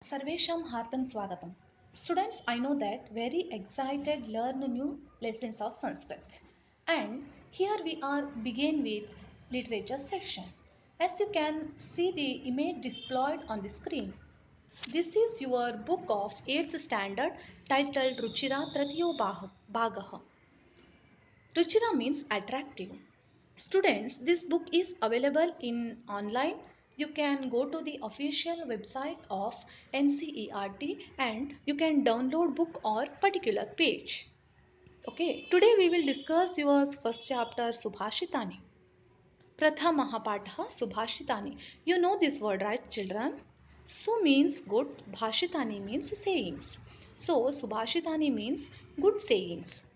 Sarvesham Hartam Swagatam. Students, I know that very excited learn new lessons of Sanskrit. And here we are begin with literature section. As you can see the image displayed on the screen. This is your book of 8th standard titled Ruchira Tratiyo Bhagaha. Ruchira means attractive. Students, this book is available in online. You can go to the official website of NCERT and you can download book or particular page. Okay, today we will discuss your first chapter Subhashitani. Prathamaha Patha Subhashitani. You know this word, right, children? Su means good, Bhashitani means sayings. So Subhashitani means good sayings.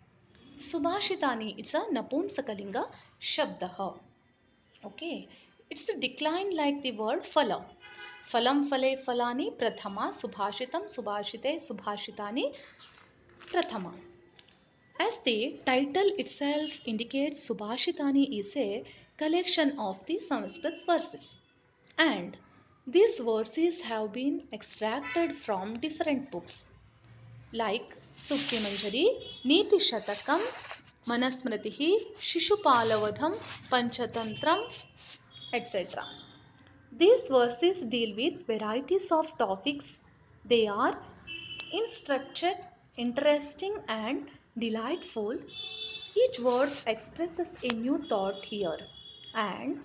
Subhashitani, it's a Napunsakalinga Shabdaha. Okay, it's a decline like the word phala. Phalam phale phalani prathama subhashitam subhashite subhashitani prathama. As the title itself indicates, Subhashitani is a collection of the Sanskrit verses. And these verses have been extracted from different books like Sukti Manjari, Niti Shatakam, Manasmritihi, Shishupalavadham, Panchatantram, etc. These verses deal with varieties of topics. They are instructed, interesting, and delightful. Each verse expresses a new thought here and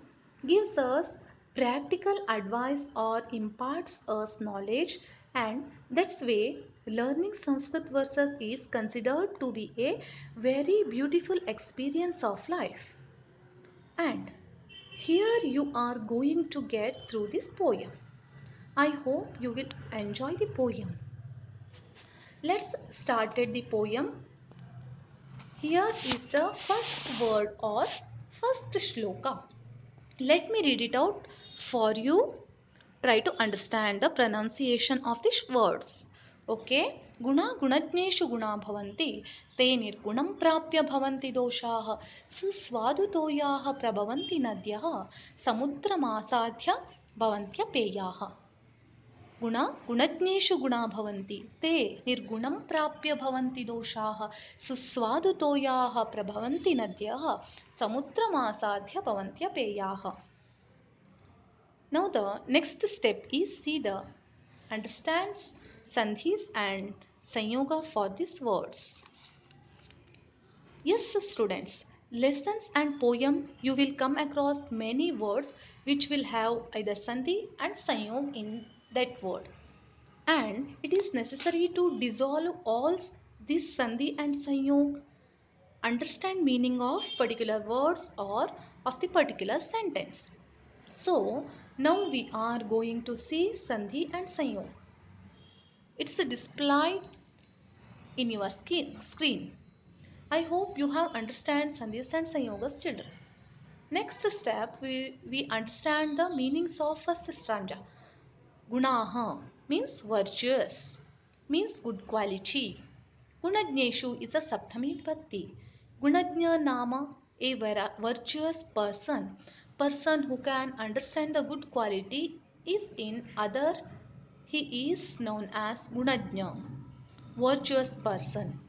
gives us practical advice or imparts us knowledge, and that's way learning Sanskrit verses is considered to be a very beautiful experience of life. And here you are going to get through this poem. I hope you will enjoy the poem. Let's start the poem. Here is the first word or first shloka. Let me read it out for you. Try to understand the pronunciation of these words. Okay. Guna gunajneshu guna bhavanti te nirgunam prapya bhavanti doshaha susvadutoyaha prabhavanti nadyah samudramasadhya bhavantya peyaha. गुणा गुणज्ञेषु गुणा भवन्ति ते निर्गुणं प्राप्य भवन्ति दोषाः सुस्वादुतोयाः प्रभवन्ति नद्यः समुद्रमासाद्य भवन्त्यपेयाः. Now the next step is see the understands sandhis and sanyoga for these words. Yes, students, lessons and poem you will come across many words which will have either sandhi and sanyog in that word. And it is necessary to dissolve all this sandhi and sanyog, understand meaning of particular words or of the particular sentence. So now we are going to see sandhi and sanyog. It's displayed in your screen. I hope you have understand sandhis and sanyogas, children. Next step, we understand the meanings of first stanza. Gunaha means virtuous, means good quality. Gunajneshu is a Saptami Vibhakti. Gunajna Nama, a virtuous person. Person who can understand the good quality is in other. He is known as Gunajna, virtuous person.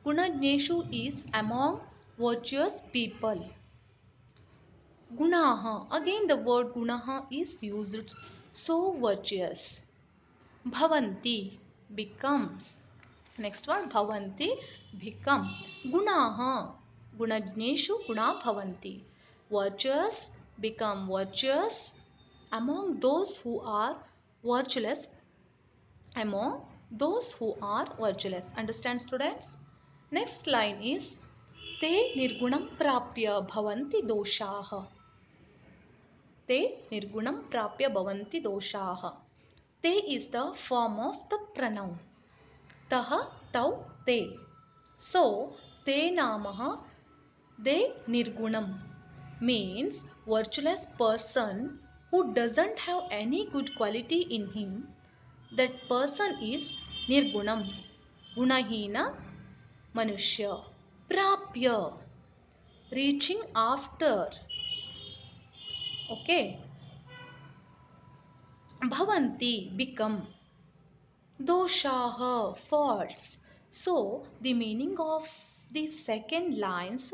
Gunajneshu is among virtuous people. Gunaha, again the word gunaha is used, so virtuous. Bhavanti, become. Next one, bhavanti, become. Gunaha, gunajneshu guna bhavanti. Virtuous, become virtuous among those who are virtuous. Among those who are virtuous. Understand, students? Next line is te nirgunam prapya bhavanti doshaha. Te nirgunam prapya bhavanti doshaha. Te is the form of the pronoun. Taha, tau, te. So, te namaha, de nirgunam means virtuous person who doesn't have any good quality in him. That person is nirgunam, gunahina manushya. Prapya, reaching after. Okay. Bhavanti, become. doshaha, faults. So the meaning of the second lines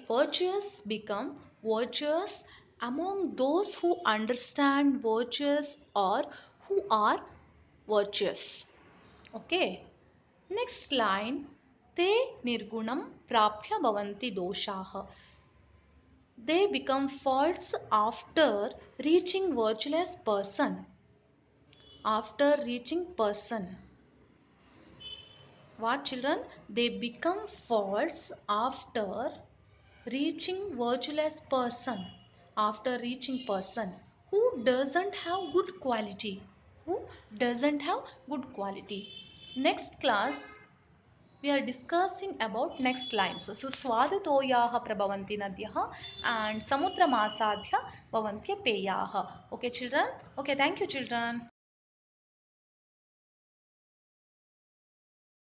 virtuous become virtuous among those who understand virtuous or who are virtuous. Okay. Next line, te nirgunam prapya bhavanti doshaha. They become faults after reaching virtuous person. After reaching person. What children? They become faults after reaching virtuous person. After reaching person who doesn't have good quality. Who doesn't have good quality. Next class we are discussing about next lines. So swadatoyaha prabhavanti nadyah and samudramasadhya bhavantya peyaha. Okay children? Okay, thank you children.